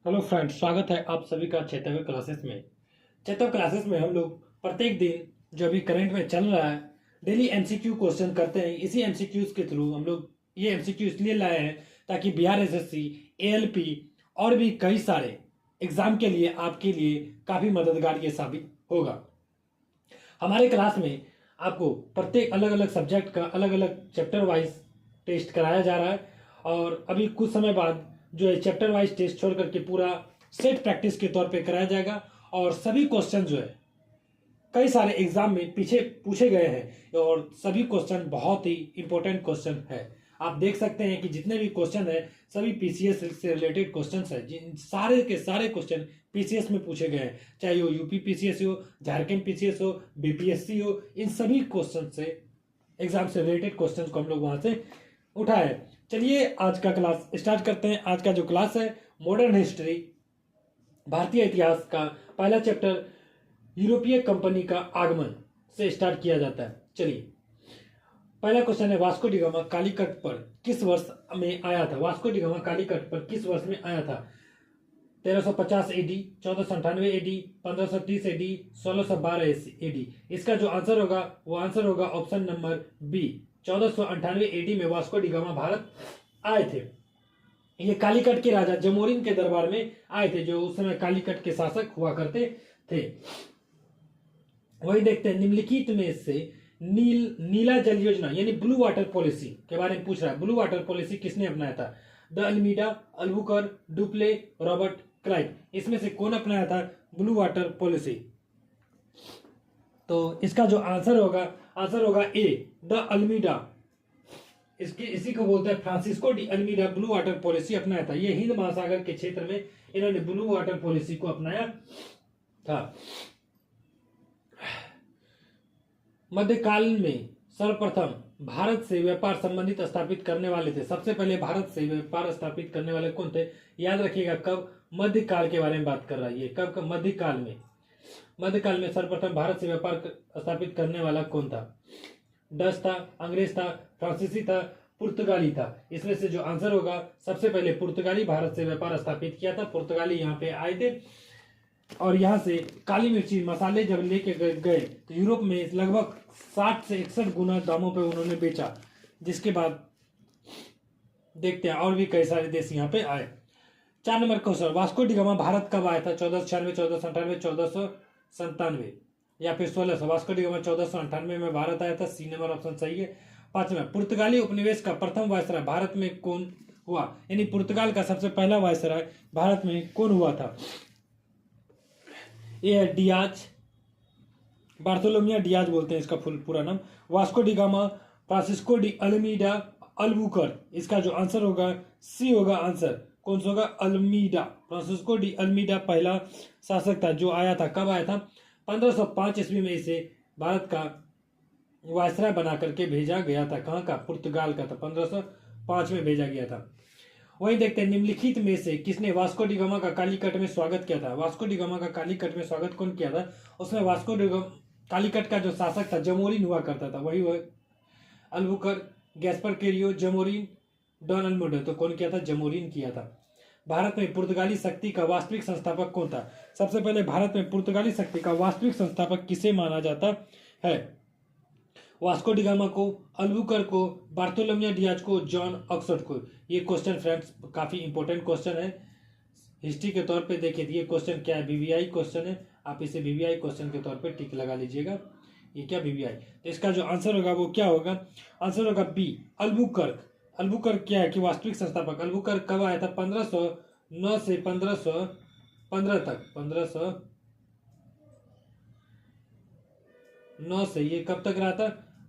Hello friends, स्वागत है आप सभी का चैतव्य क्लासेस में। चैतव्य क्लासेस में हम लोग प्रत्येक दिन जो अभी करंट में चल रहा है डेली एमसीक्यू क्वेश्चन करते हैं। इसी एमसीक्यूज के थ्रू हम लोग ये एमसीक्यू इसलिए लाए हैं ताकि बिहार एसएससी, एएलपी और भी कई सारे एग्जाम के लिए आपके लिए काफ़ी मददगार ये साबित होगा। हमारे क्लास में आपको प्रत्येक अलग अलग सब्जेक्ट का अलग अलग चैप्टर वाइज टेस्ट कराया जा रहा है और अभी कुछ समय बाद जो है चैप्टर वाइज टेस्ट छोड़ करके पूरा सेट प्रैक्टिस के तौर पे कराया जाएगा। और सभी क्वेश्चन जो है कई सारे एग्जाम में पीछे पूछे गए हैं और सभी क्वेश्चन बहुत ही इंपॉर्टेंट क्वेश्चन है। आप देख सकते हैं कि जितने भी क्वेश्चन है सभी पीसीएस से रिलेटेड क्वेश्चन है। जिन सारे के सारे क्वेश्चन पीसीएस में पूछे गए हैं, चाहे वो यूपी पीसीएस हो, झारखंड पीसीएस हो, बीपीएससी हो, इन सभी क्वेश्चन से एग्जाम से रिलेटेड क्वेश्चन को हम लोग वहां से उठाए। चलिए आज का क्लास स्टार्ट करते हैं। आज का जो क्लास है मॉडर्न हिस्ट्री, भारतीय इतिहास का पहला चैप्टर यूरोपीय कंपनी का आगमन से स्टार्ट किया जाता है। चलिए पहला क्वेश्चन है, वास्को डी गामा कालीकट पर किस वर्ष में आया था? वास्को डी गामा कालीकट पर किस वर्ष में आया था? 1350 एडी, 1498 एडी, 1530 एडी, 1612 एडी। इसका जो आंसर होगा वो आंसर होगा ऑप्शन नंबर बी, 1498 एडी में वास्को डी गामा भारत आए थे। ये कालीकट के राजा जमोरिन के दरबार में आए थे, जो उस समय कालीकट के शासक हुआ करते थे। वही देखते हैं, निम्नलिखित में से नीला जल योजना यानी ब्लू वाटर पॉलिसी के बारे में पूछ रहा है। ब्लू वाटर पॉलिसी किसने अपनाया था? De Almeida, Albuquerque, Dupleix, Robert Clive. इसमें से कौन अपनाया था ब्लू वाटर पॉलिसी? तो इसका जो आंसर होगा ए, द अल्मीडा। इसी को बोलते हैं Francisco de Almeida blue water policy अपनाया था। ये हिंद महासागर के क्षेत्र में इन्होंने ब्लू वाटर पॉलिसी को अपनाया था। मध्यकाल में सर्वप्रथम भारत से व्यापार संबंधित स्थापित करने वाले थे। सबसे पहले भारत से व्यापार स्थापित करने वाले कौन थे? याद रखिएगा, कब? मध्यकाल के बारे में बात कर रहा है ये। कब? मध्यकाल में सर्वप्रथम भारत से व्यापार स्थापित करने वाला कौन था? डच था, अंग्रेज था, फ्रांसीसी था, पुर्तगाली था। इसमें से जो आंसर होगा, सबसे पहले पुर्तगाली भारत से व्यापार स्थापित किया था। पुर्तगाली यहाँ पे आए थे और यहाँ से काली मिर्ची मसाले जब लेके गए तो यूरोप में लगभग 60 से 61 गुना दामों पे उन्होंने बेचा। जिसके बाद देखते हैं और भी कई सारे देश यहाँ पे आए। 4 number question, Vasco D gamma Bharat कब आया था? 1496, 1498, 1497 या फिर 1600? वास्को डी गामा 1498 में भारत आया था। सी नंबर ऑप्शन सही है। 5 नंबर, पुर्तगाली उपनिवेश का प्रथम वायसराय भारत में कौन हुआ? यानी पुर्तगाल का सबसे पहला वायसराय भारत में कौन हुआ था? ये है डियाज, बार्थोलोमिया डियाज बोलते हैं इसका पूरा नाम। Vasco D gamma Francisco de Almeida Albuquerque. इसका जो आंसर होगा सी होगा आंसर। कौन सा होगा? अल्मीडा। फ्रांसिस्को डी अल्मीडा पहला शासक था जो आया था। कब आया था? 1505 ईस्वी में इसे भारत का वायसराय बना करके भेजा गया था। कहाँ का? पुर्तगाल का था। 1505 में भेजा गया था। वही देखते हैं, निम्नलिखित में से किसने वास्को डी गामा का कालीकट में स्वागत किया था? वास्को डी गामा का कालीकट में स्वागत कौन किया था? उसमें वास्को डी गामा कालीकट का जो शासक था जमोरिन हुआ करता था। वही अल्बुकर, गैस्पर केरियो, जमोरिन, डॉन अल्मोडो। तो कौन किया था? जमोरिन किया था। भारत में पुर्तगाली शक्ति का वास्तविक संस्थापक कौन था? सबसे पहले भारत में पुर्तगाली शक्ति का वास्तविक संस्थापक किसे माना जाता है? वास्को डी गामा को, अल्बुकर को, बार्थोलोमिया डियाज को, जॉन ऑक्सफोर्ड को। ये क्वेश्चन फ्रेंड्स काफी इंपॉर्टेंट क्वेश्चन है। हिस्ट्री के तौर पे देखिए ये क्वेश्चन क्या है, बीवीआई क्वेश्चन है। आप इसे बीवीआई क्वेश्चन के तौर पे टिक लगा लीजिएगा। ये क्या बीवीआई? तो इसका जो आंसर होगा वो क्या होगा? आंसर होगा बी, अल्बुकर्क। अल्बुकर्क क्या है कि वास्तविक संस्थापक। अल्बुकर्क कब आया था? 1509 से 1515 तक। 1509 से ये कब तक रहा था?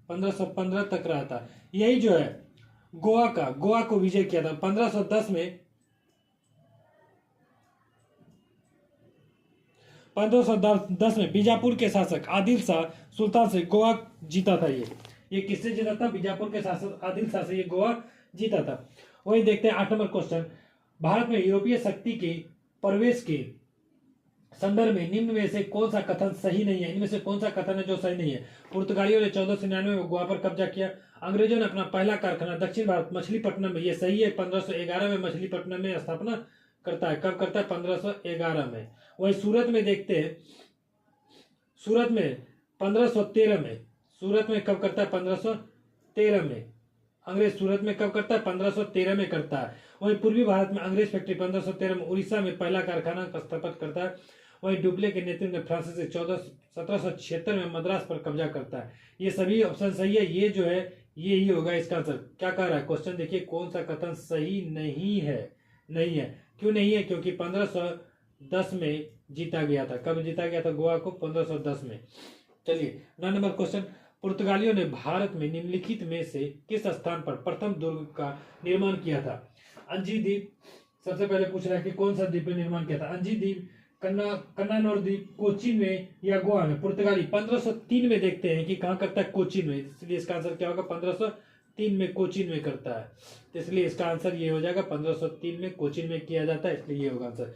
1515 तक रहा था। यही जो है गोवा को विजय किया था 1510 में। 1510 में बीजापुर के शासक आदिल शाह सुल्तान से गोवा जीता था। ये किससे जीता था? बीजापुर के शासक आदिल शाह से ये गोवा जीता था। वही देखते हैं 8 नंबर क्वेश्चन, भारत में यूरोपीय शक्ति के प्रवेश के संदर्भ में निम्न में से कौन सा कथन सही नहीं है? इनमें से कौन सा कथन है जो सही नहीं है? पुर्तगालियों ने 1499 में गोवा पर कब्जा किया। अंग्रेजों ने अपना पहला कारखाना दक्षिण भारत मछलीपट्टनम में, ये सही है, 1511 में मछलीपट्टनम में स्थापना करता है। कब करता है? 1511 में। वही सूरत में देखते हैं, सूरत में 1513 में। सूरत में कब करता है? 1513 में। अंग्रेज सूरत में कब करता है? 1513 में करता है। वहीं पूर्वी भारत में अंग्रेज फैक्ट्री 1513 में उड़ीसा में पहला कारखाना स्थापित करता है। वहीं डुप्ले के नेतृत्व में फ्रांसीसी 1776 में मद्रास पर कब्जा करता है। ये सभी ऑप्शन सही है। ये जो है ये ही होगा इसका आंसर। क्या कह रहा है क्वेश्चन? देखिए कौन सा कथन सही नहीं है। नहीं है, क्यों नहीं है? क्योंकि 1510 में जीता गया था। कब जीता गया था गोवा को? 1510 में। चलिए 9 नंबर क्वेश्चन, पुर्तगालियों ने भारत में निम्नलिखित में से किस स्थान पर प्रथम दुर्ग का निर्माण किया था? अंजी द्वीप, सबसे पहले पूछ रहा है कि कौन सा द्वीप में निर्माण किया था? अंजी द्वीप, कन्नानोर द्वीप, कोचीन में या गोवा में? पुर्तगाली 1503 में देखते हैं कि कहां करता है? कोचीन में। इसलिए इसका आंसर क्या होगा? 1503 में कोचीन में करता है। तो इसलिए इसका आंसर ये हो जाएगा, 1503 में कोचीन में किया जाता है, इसलिए ये होगा आंसर।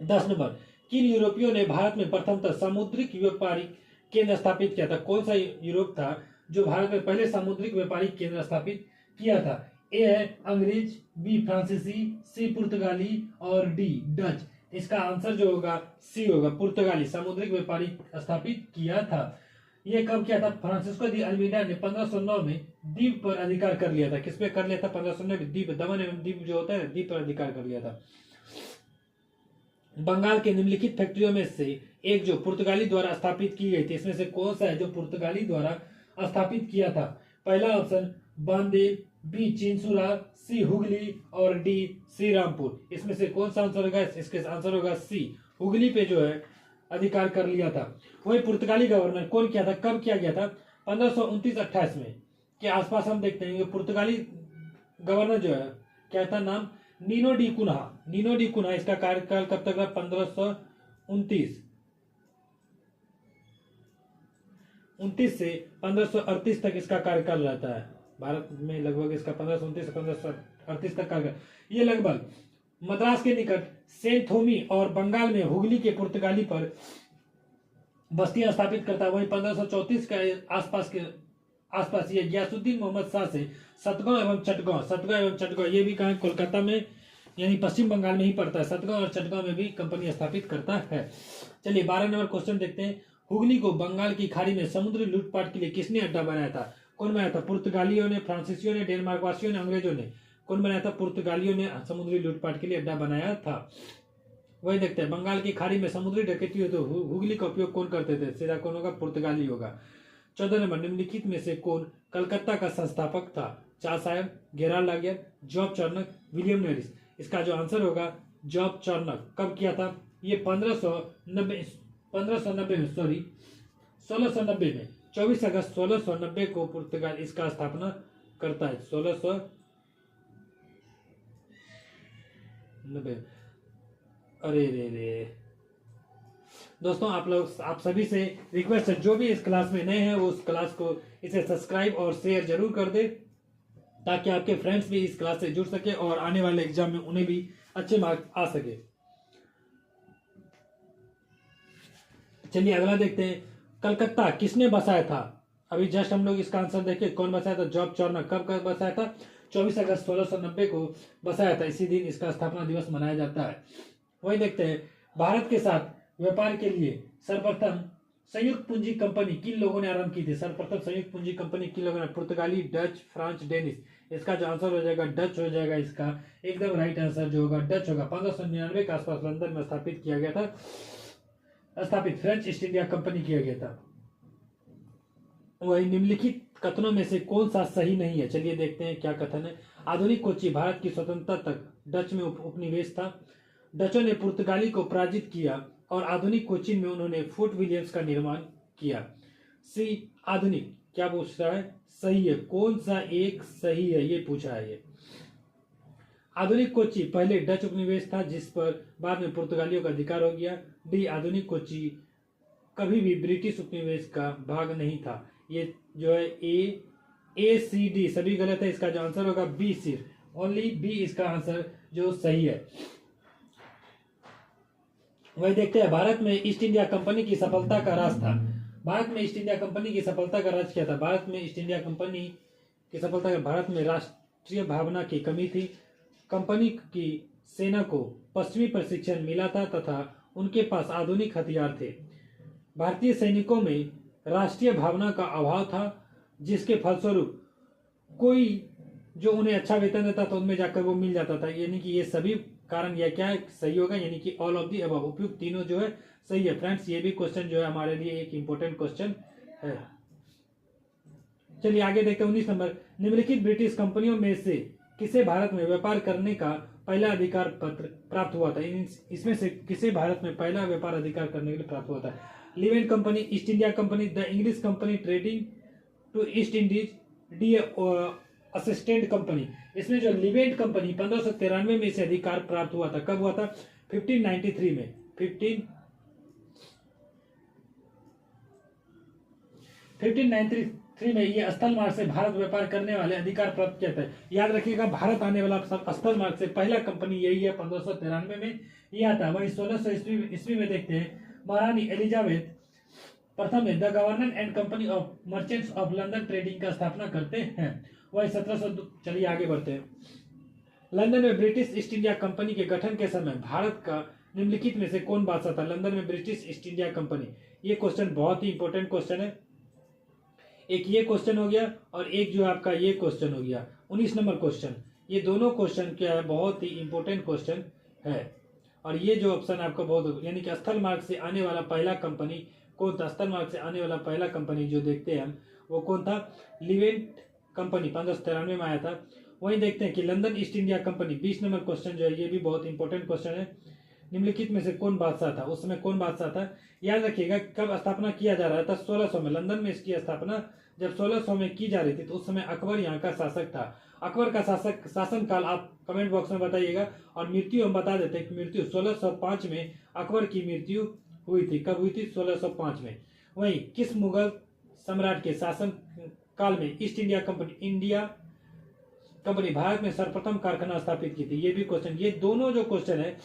10 नंबर, किन यूरोपियों ने भारत में प्रथमतः सामुद्रिक व्यापारिक केंद्र स्थापित किया था? कौन सा यूरोप था जो भारत में पहले सामुद्रिक व्यापारिक केंद्र स्थापित किया था? ए है अंग्रेज, बी फ्रांसीसी, सी पुर्तगाली और डी डच। इसका आंसर जो होगा सी होगा, पुर्तगाली सामुद्रिक व्यापारिक स्थापित किया था। ये कब किया था? फ्रांसिस्को दी अल्मीडा ने 1509 में द्वीप पर अधिकार कर लिया था। किस पे कर लिया था? 1509 में द्वीप, दमन एवं द्वीप जो होता है द्वीप पर अधिकार कर लिया था। बंगाल के निम्नलिखित फैक्ट्रियों में से एक जो पुर्तगाली द्वारा स्थापित की गई थी, इसमें से कौन सा है जो पुर्तगाली द्वारा स्थापित किया था? पहला ऑप्शन बांदेर, बी चिंसुरा, सी हुगली और डी श्रीरामपुर। इसमें से कौन सा आंसर होगा? इसके आंसर होगा सी, हुगली पे जो है अधिकार कर लिया था। वही पुर्तगाली गवर्नर कौन किया था? कब किया गया था? 1529-28 में के आसपास हम देखते हैं कि पुर्तगाली गवर्नर जो है क्या था नाम? Nuno da Cunha. Nuno da Cunha, इसका कार्यकाल कब तक रहा? 1529 से 1538 तक इसका कार्यकाल रहता है। भारत में लगभग इसका 1529 से 1538 तक कार्यकाल। ये लगभग मद्रास के निकट सेंट थोमी और बंगाल में हुगली के पुर्तगाली पर बस्तियां स्थापित करता है। वही 1534 के आसपास ये गयासुद्दीन मोहम्मद शाह से सतगांव एवं चटगांव ये भी कहा कोलकाता में यानी पश्चिम बंगाल में ही पड़ता है। सतगांव और चटगांव में भी कंपनी स्थापित करता है। चलिए 12 नंबर क्वेश्चन देखते हैं। हुगली को बंगाल की खाड़ी में समुद्री लूटपाट के लिए किसने अड्डा बनाया था? कौन बनाया था? पुर्तगालियों ने, फ्रांसीसियों ने, डेनमार्क वासियों ने, अंग्रेजों ने? कौन बनाया था? पुर्तगालियों ने समुद्री लूटपाट के लिए अड्डा बनाया था। वही देखते हैं, बंगाल की खाड़ी में समुद्री डकैती हो तो हुगली का उपयोग कौन करते थे? सीधा कौन होगा? पुर्तगाली होगा। 14 नंबर, निम्नलिखित में से कौन कलकत्ता का संस्थापक था? चार्ल्स साहब, गेराल्ड लागियर, जॉब चार्नक, विलियम नॉरिस। इसका जो आंसर होगा जॉब चार्नक। कब किया था? ये 1690 में 24 अगस्त 1690 को पुर्तगाल इसका स्थापना करता है। 1690। अरे रे दोस्तों, आप सभी से रिक्वेस्ट है, जो भी इस क्लास में नए हैं वो उस क्लास को इसे सब्सक्राइब और शेयर जरूर कर दे, ताकि आपके फ्रेंड्स भी इस क्लास से जुड़ सके और आने वाले एग्जाम में उन्हें भी अच्छे मार्क्स आ सके। चलिए अगला देखते हैं, कलकत्ता किसने बसाया था? अभी जस्ट हम लोग इसका आंसर देखे, कौन बसाया था? जॉब चार्नक। कब बसाया था? 24 अगस्त 1690 को बसाया था। इसी दिन इसका स्थापना दिवस मनाया जाता है। वही देखते हैं, भारत के साथ व्यापार के लिए सर्वप्रथम संयुक्त पूंजी कंपनी किन लोगों ने आरंभ की थी? सर्वप्रथम संयुक्त पूंजी कंपनी किन लोगों ने? पुर्तगाली, डच, फ्रांस, डेनिश। इसका जो आंसर हो जाएगा डच हो जाएगा। इसका एकदम राइट आंसर जो होगा डच होगा। 1599 के आसपास लंदन में स्थापित किया गया था। फ्रेंच ईस्ट इंडिया कंपनी किया गया था। वही निम्नलिखित कथनों में से कौन सा सही नहीं है? चलिए देखते हैं क्या कथन है। आधुनिक कोची भारत की स्वतंत्रता तक डच में उपनिवेश था। डचों ने पुर्तगाली को पराजित किया और आधुनिक कोचीन में उन्होंने फोर्ट विलियम्स का निर्माण किया। सी आधुनिक, क्या पूछ रहा है? सही है। कौन सा एक सही है ये पूछा है। ये आधुनिक कोची पहले डच उपनिवेश था जिस पर बाद में पुर्तगालियों का अधिकार हो गया। डी आधुनिक कोची कभी भी ब्रिटिश उपनिवेश का भाग नहीं था। ये जो है ए सी डी सभी गलत है। इसका जो आंसर होगा बी, सिर्फ ओनली बी इसका आंसर जो सही है। वही देखते हैं, भारत में ईस्ट इंडिया कंपनी की सफलता का राज था। भारत में ईस्ट इंडिया कंपनी की सफलता का राज क्या था? भारत में ईस्ट इंडिया कंपनी की सफलता का, भारत में राष्ट्रीय भावना की कमी थी। कंपनी की सेना को पश्चिमी प्रशिक्षण मिला था तथा उनके पास आधुनिक हथियार थे। भारतीय सैनिकों में राष्ट्रीय भावना का अभाव था, जिसके फलस्वरूप कोई जो उन्हें अच्छा वेतन देता था उनमें जाकर वो मिल जाता था। यानी कि ये सभी कारण यह क्या है, सही होगा, यानी कि ऑल ऑफ दी अबव, उपयुक्त तीनों जो है सही है। फ्रेंड्स, ये भी क्वेश्चन जो है हमारे लिए एक इंपॉर्टेंट क्वेश्चन है। चलिए आगे देखते हैं 19 नंबर। निम्नलिखित ब्रिटिश कंपनियों में से किसे भारत में व्यापार करने का पहला अधिकार पत्र प्राप्त हुआ था? इसमें से किसे भारत में पहला व्यापार अधिकार करने के लिए प्राप्त हुआ था? Levant Company, East India Company, the English Company trading to East Indies, the Assistant Company. इसमें जो लिवेंट कंपनी 1593 में इसे अधिकार प्राप्त हुआ था। कब हुआ था? 1593 में। 1593 में ये स्थल मार्ग से भारत व्यापार करने वाले अधिकार प्राप्त किया था। याद रखिएगा, भारत आने वाला स्थल मार्ग से पहला कंपनी यही है, 1593 में ये आता। वही 1600 ईस्वी में देखते हैं, महारानी एलिजाबेथ प्रथम ने the governor and company of merchants of London trading का स्थापना करते हैं। वही 1700। चलिए आगे बढ़ते हैं। लंदन में ब्रिटिश ईस्ट इंडिया कंपनी के गठन के समय भारत का निम्नलिखित में से कौन बादशाह था? लंदन में ब्रिटिश ईस्ट इंडिया कंपनी। ये क्वेश्चन बहुत ही इंपॉर्टेंट क्वेश्चन है। एक ये क्वेश्चन हो गया और एक जो आपका ये क्वेश्चन हो गया 19 नंबर क्वेश्चन। ये दोनों क्वेश्चन क्या है, बहुत ही इंपॉर्टेंट क्वेश्चन है। और ये जो ऑप्शन आपका बहुत, यानी कि स्थल मार्ग से आने वाला पहला कंपनी कौन था? स्थल मार्ग से आने वाला पहला कंपनी जो देखते हैं हम, वो कौन था? लिवेंट कंपनी 1593 में आया था। वहीं देखते हैं कि London east India company, 20 number question जो है ये भी बहुत इंपॉर्टेंट क्वेश्चन है। निम्नलिखित में से कौन बादशाह था? उस समय कौन बादशाह था? याद रखिएगा, कब स्थापना किया जा रहा था? 1600 में। लंदन में इसकी स्थापना जब 1600 में की जा रही थी तो उस समय अकबर यहाँ का शासक था। अकबर का शासन काल आप कमेंट बॉक्स में बताइएगा। और मृत्यु हम बता देते हैं कि मृत्यु 1605 में अकबर की मृत्यु हुई थी। कब हुई थी? 1605 में। वहीं किस मुगल सम्राट के शासन काल में ईस्ट इंडिया कंपनी भारत में सर्वप्रथम कारखाना स्थापित की थी? ये भी क्वेश्चन, ये दोनों जो क्वेश्चन है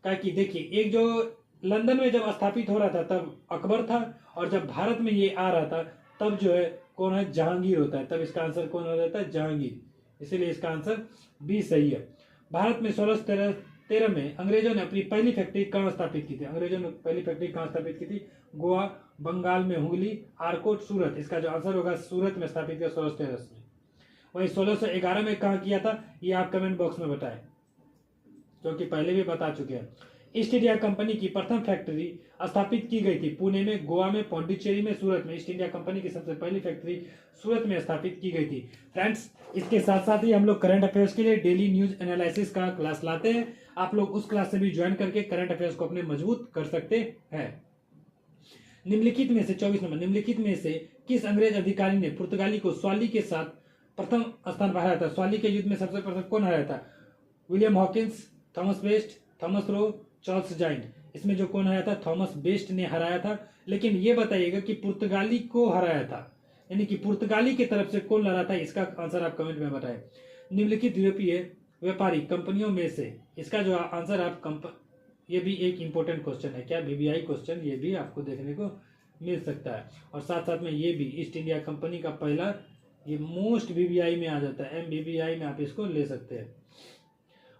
क्या कि देखिए, एक जो लंदन में जब स्थापित हो रहा था तब अकबर था, और जब भारत में ये आ रहा था तब जो है कौन है? जहांगीर होता है। तब इसका आंसर कौन हो जाता है? जहांगीर। इसीलिए इसका आंसर बी सही है। भारत में 1613 में अंग्रेजों ने अपनी पहली फैक्ट्री कहाँ स्थापित की थी? अंग्रेजों ने पहली फैक्ट्री कहाँ स्थापित की थी? गोवा, बंगाल में हुगली, आरकोट, सूरत। इसका जो आंसर होगा सूरत में स्थापित किया 1613 में। वही 1611 में कहाँ किया था? ये आप कमेंट बॉक्स में बताएं, क्योंकि पहले भी बता चुके हैं। ईस्ट इंडिया कंपनी की प्रथम फैक्ट्री स्थापित की गई थी पुणे में, गोवा में, पौंडीचेरी में, सूरत में। ईस्ट इंडिया कंपनी की सबसे पहली फैक्ट्री सूरत में स्थापित की गई थी। फ्रेंड्स, इसके साथ साथ ही हम लोग करंट अफेयर्स के लिए डेली न्यूज एनालिसिस का क्लास लाते हैं। आप लोग उस क्लास से भी ज्वाइन करके करंट अफेयर्स को अपने मजबूत कर सकते हैं। निम्नलिखित में से 24 नंबर, निम्नलिखित में से किस अंग्रेज अधिकारी ने पुर्तगाली को स्वाली के साथ प्रथम स्थान पर हराया था? स्वाली के युद्ध में सबसे प्रथम कौन हराया था? William Hawkins, Thomas best, Thomas Roe, Charles giant. इसमें जो कौन हराया था? थॉमस बेस्ट ने हराया था। लेकिन ये बताइएगा कि पुर्तगाली को हराया था, यानी कि पुर्तगाली की तरफ से कौन लड़ा था? इसका आंसर आप कमेंट में बताएं। निम्नलिखित यूरोपीय व्यापारी कंपनियों में से इसका जो आंसर आप ये भी एक इंपॉर्टेंट क्वेश्चन है क्या? वीवीआई क्वेश्चन ये भी आपको देखने को मिल सकता है। और साथ साथ में ये भी ईस्ट इंडिया कंपनी का पहला, ये मोस्ट वीवीआई में आ जाता है, MBBI में आप इसको ले सकते हैं।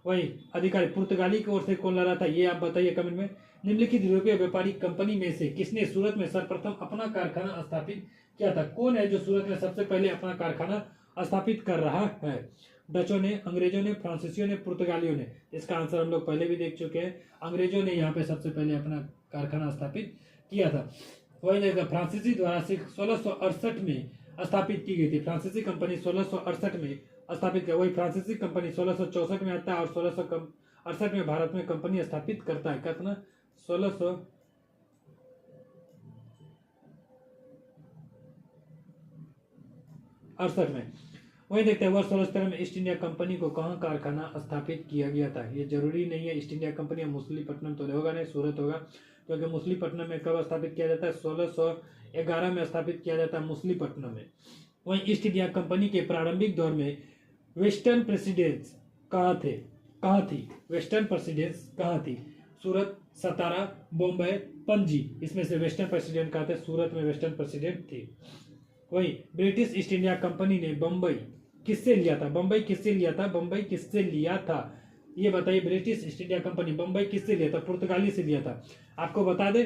वही अधिकारी पुर्तगाली की ओर से कौन लड़ा था? ये आप बताइए कमेंट में। निम्नलिखित यूरोपीय व्यापारी कंपनी में से किसने सूरत में सर्वप्रथम अपना कारखाना स्थापित किया था? कौन है जो सूरत में सबसे पहले अपना कारखाना स्थापित कर रहा है? डचों ने, अंग्रेजों ने, फ्रांसीसियों ने, पुर्तगालियों ने? इसका आंसर हम लोग पहले भी देख चुके हैं। अंग्रेजों ने यहाँ पे सबसे पहले अपना कारखाना स्थापित किया था। वही देखा, फ्रांसीसी द्वारा 1668 में स्थापित की गई थी। फ्रांसीसी कंपनी 1668 में स्थापित किया। वही फ्रांसीसी कंपनी 1664 में आता है और 1668 में भारत में कंपनी स्थापित करता है। कितना? 1668 में। वही देखते हैं वर्ष 1613 में ईस्ट इंडिया कंपनी को कहाँ कारखाना स्थापित किया गया था? ये जरूरी नहीं है ईस्ट इंडिया कंपनी मछलीपट्टनम तो होगा नहीं, सूरत होगा, क्योंकि मछलीपट्टनम में कब स्थापित किया जाता है? 1611 में स्थापित किया जाता है मछलीपट्टनम में। वहीं ईस्ट इंडिया कंपनी के प्रारंभिक दौर में वेस्टर्न प्रेसिडेंस कहाँ थे? कहाँ थी वेस्टर्न प्रेसिडेंस? कहाँ थी? सूरत, सतारा, बॉम्बे, पणजी। इसमें से वेस्टर्न प्रेसिडेंट कहाँ थे? सूरत में वेस्टर्न प्रेसिडेंट थी। वही ब्रिटिश ईस्ट इंडिया कंपनी ने बम्बई किससे लिया था? बम्बई किससे लिया था? बम्बई किससे लिया था? ये बताइए British east India company Bombay किससे लिया था? पुर्तगाली से लिया था। आपको बता दे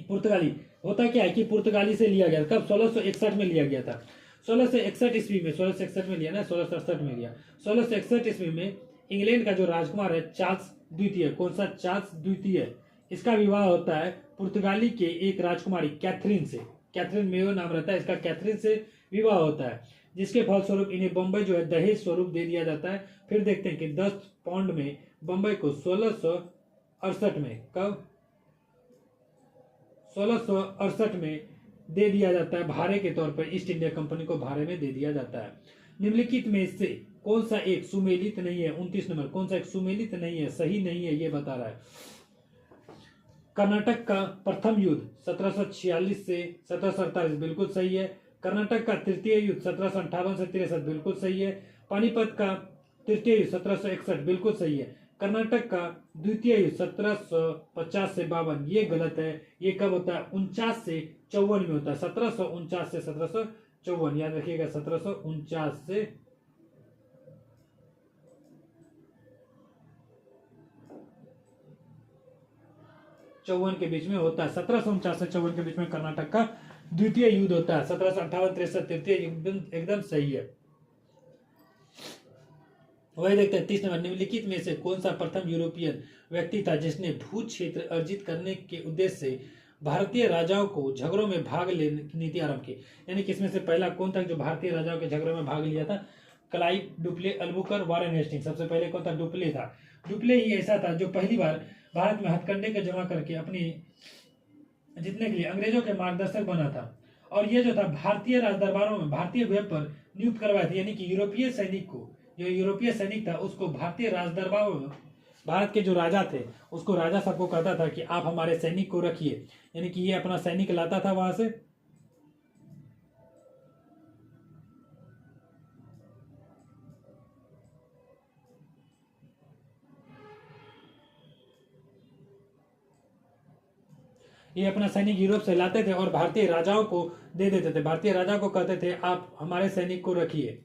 पुर्तगाली होता क्या है कि पुर्तगाली से लिया गया। कब? 1661 में लिया गया था। 1661 ईस्वी में, 1661 में लिया ना, 1667 में लिया। 1661 ईस्वी में इंग्लैंड का जो राजकुमार है चार्ल्स द्वितीय, कौन सा? चार्ल्स द्वितीय, इसका विवाह होता है पुर्तगाली के एक राजकुमारी कैथरीन से। कैथरीन मेयो नाम रहता है इसका। कैथरीन से विवाह होता है, जिसके फलस्वरूप इन्हें बम्बई जो है दहेज स्वरूप दे दिया जाता है। फिर देखते हैं कि 10 पाउंड में बम्बई को 1668 में, कब? 1668 में दे दिया जाता है भाड़े के तौर पर। ईस्ट इंडिया कंपनी को भाड़े में दे दिया जाता है। निम्नलिखित में से कौन सा एक सुमेलित नहीं है? 29 नंबर, कौन सा एक सुमेलित नहीं है, सही नहीं है, ये बता रहा है। कर्नाटक का प्रथम युद्ध 1746 से 1748 बिल्कुल सही है। कर्नाटक का तृतीय युद्ध 1758 से 63 बिल्कुल सही है। पानीपत का तृतीय युद्ध 1761 बिल्कुल सही है। कर्नाटक का द्वितीय युद्ध 1750 से 52 ये गलत है। ये कब होता है? 49 से 54 में होता है। 1749 से 1754, याद रखिएगा, 1749 से 54 के बीच में होता है। 1749 से 54 के बीच में कर्नाटक का द्वितीय युद्ध होता है। 1758-63 तृतीय एकदम सही है। वही देखते हैं 30 नंबर, निम्नलिखित में से कौन सा प्रथम यूरोपियन व्यक्ति था जिसने भू क्षेत्र अर्जित करने के उद्देश्य से भारतीय राजाओं को झगड़ों में भाग लेने की नीति आरंभ की? यानी किसमें से पहला कौन था जो भारतीय राजाओं के झगड़ों में भाग लिया था? Clive, Dupleix, Albuquerque, Warren Hastings. सबसे पहले कौन था? डुप्ले था। डुप्ले ही ऐसा था जो पहली बार भारत में हथकंडे का जमा करके अपनी जीतने के लिए अंग्रेजों के मार्गदर्शक बना था। और ये जो था भारतीय राजदरबारों में भारतीय वेब पर नियुक्त करवाए थे। यानी कि यूरोपीय सैनिक को, जो यूरोपीय सैनिक था उसको भारतीय राजदरबारों में भारत के जो राजा थे उसको राजा सबको कहता था कि आप हमारे सैनिक को रखिए। यानी कि ये अपना सैनिक लाता था वहां से। ये अपना सैनिक यूरोप से लाते थे और भारतीय राजाओं को दे देते थे। भारतीय राजा को कहते थे आप हमारे सैनिक को रखिए।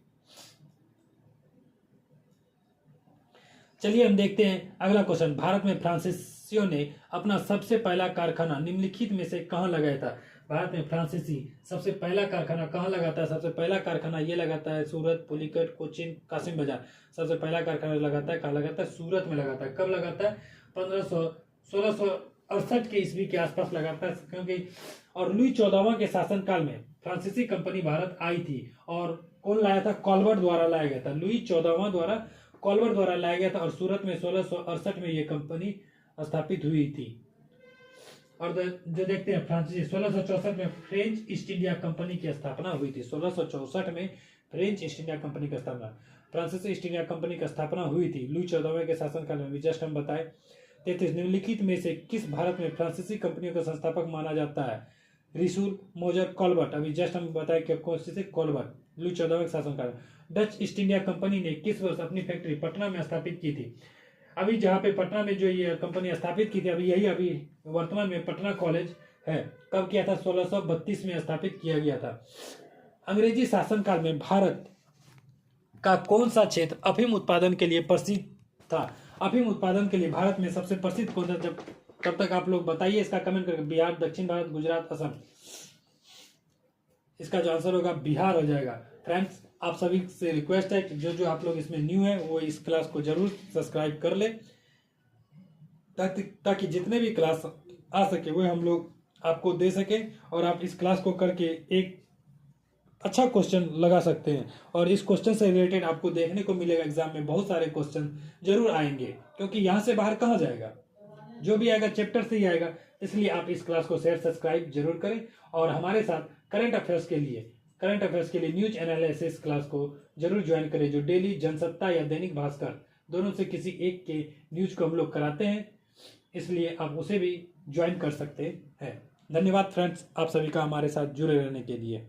चलिए हम देखते हैं अगला क्वेश्चन। भारत में फ्रांसीसियों ने अपना सबसे पहला कारखाना निम्नलिखित में से कहां लगाया था? भारत में फ्रांसीसी सबसे पहला कारखाना कहां लगाता है? सबसे पहला कारखाना ये लगाता है सूरत, पुलिकट, कोचिन, कासिम बाजार। सबसे पहला कारखाना लगाता है, कहाँ लगाता है? सूरत में लगाता है। कब लगाता है? 1668 के ईस्वी के आसपास लगाता है। क्योंकि और लुई 14वां के शासनकाल में फ्रांसीसी कंपनी भारत आई थी। और कौन लाया था? कॉलवर्ट द्वारा लाया गया था। लुई 14वां द्वारा, कॉलवर्ट द्वारा लाया गया था। और सूरत में 1668 में ये कंपनी स्थापित हुई थी। और जो देखते हैं फ्रांसीसी 1664 में फ्रेंच ईस्ट इंडिया कंपनी की स्थापना हुई थी। 1664 में फ्रेंच ईस्ट इंडिया कंपनी की स्थापना, फ्रांसीसी ईस्ट इंडिया कंपनी की स्थापना हुई थी लुई 14वें के शासनकाल में। जस्ट हम बताए। 33 निम्नलिखित में से किस भारत में फ्रांसीसी कंपनियों का संस्थापक माना जाता है? रिसूल, मोजर, कॉलवर्ट। अभी जस्ट हम बताए कि कौन से? कॉलवर्ट। लुई 14वें के शासनकाल। डच ईस्ट इंडिया कंपनी ने किस वर्ष अपनी फैक्ट्री पटना में स्थापित की थी? अभी जहाँ पे पटना में जो ये कंपनी स्थापित की थी, अभी यही अभी वर्तमान में पटना कॉलेज है। कब किया था? 1632 में स्थापित किया गया था। अंग्रेजी शासनकाल में भारत का कौन सा क्षेत्र अफीम उत्पादन के लिए प्रसिद्ध था? अफीम उत्पादन के लिए भारत में सबसे प्रसिद्ध कौन सा? जब तब तक आप लोग बताइए इसका कमेंट करके। बिहार, दक्षिण भारत, गुजरात, असम। इसका जो आंसर होगा बिहार हो जाएगा। फ्रेंड्स, आप सभी से रिक्वेस्ट है कि जो जो आप लोग इसमें न्यू है वो इस क्लास को जरूर सब्सक्राइब कर ले, ताकि जितने भी क्लास आ सके वो हम लोग आपको दे सके और आप इस क्लास को करके एक अच्छा क्वेश्चन लगा सकते हैं। और इस क्वेश्चन से रिलेटेड आपको देखने को मिलेगा एग्जाम में बहुत सारे क्वेश्चन जरूर आएंगे, क्योंकि यहाँ से बाहर कहाँ जाएगा, जो भी आएगा चैप्टर से ही आएगा। इसलिए आप इस क्लास को शेयर, सब्सक्राइब जरूर करें और हमारे साथ करंट अफेयर्स के लिए न्यूज एनालिसिस क्लास को जरूर ज्वाइन करें, जो डेली जनसत्ता या दैनिक भास्कर दोनों से किसी एक के न्यूज को हम लोग कराते हैं। इसलिए आप उसे भी ज्वाइन कर सकते हैं। धन्यवाद फ्रेंड्स, आप सभी का हमारे साथ जुड़े रहने के लिए।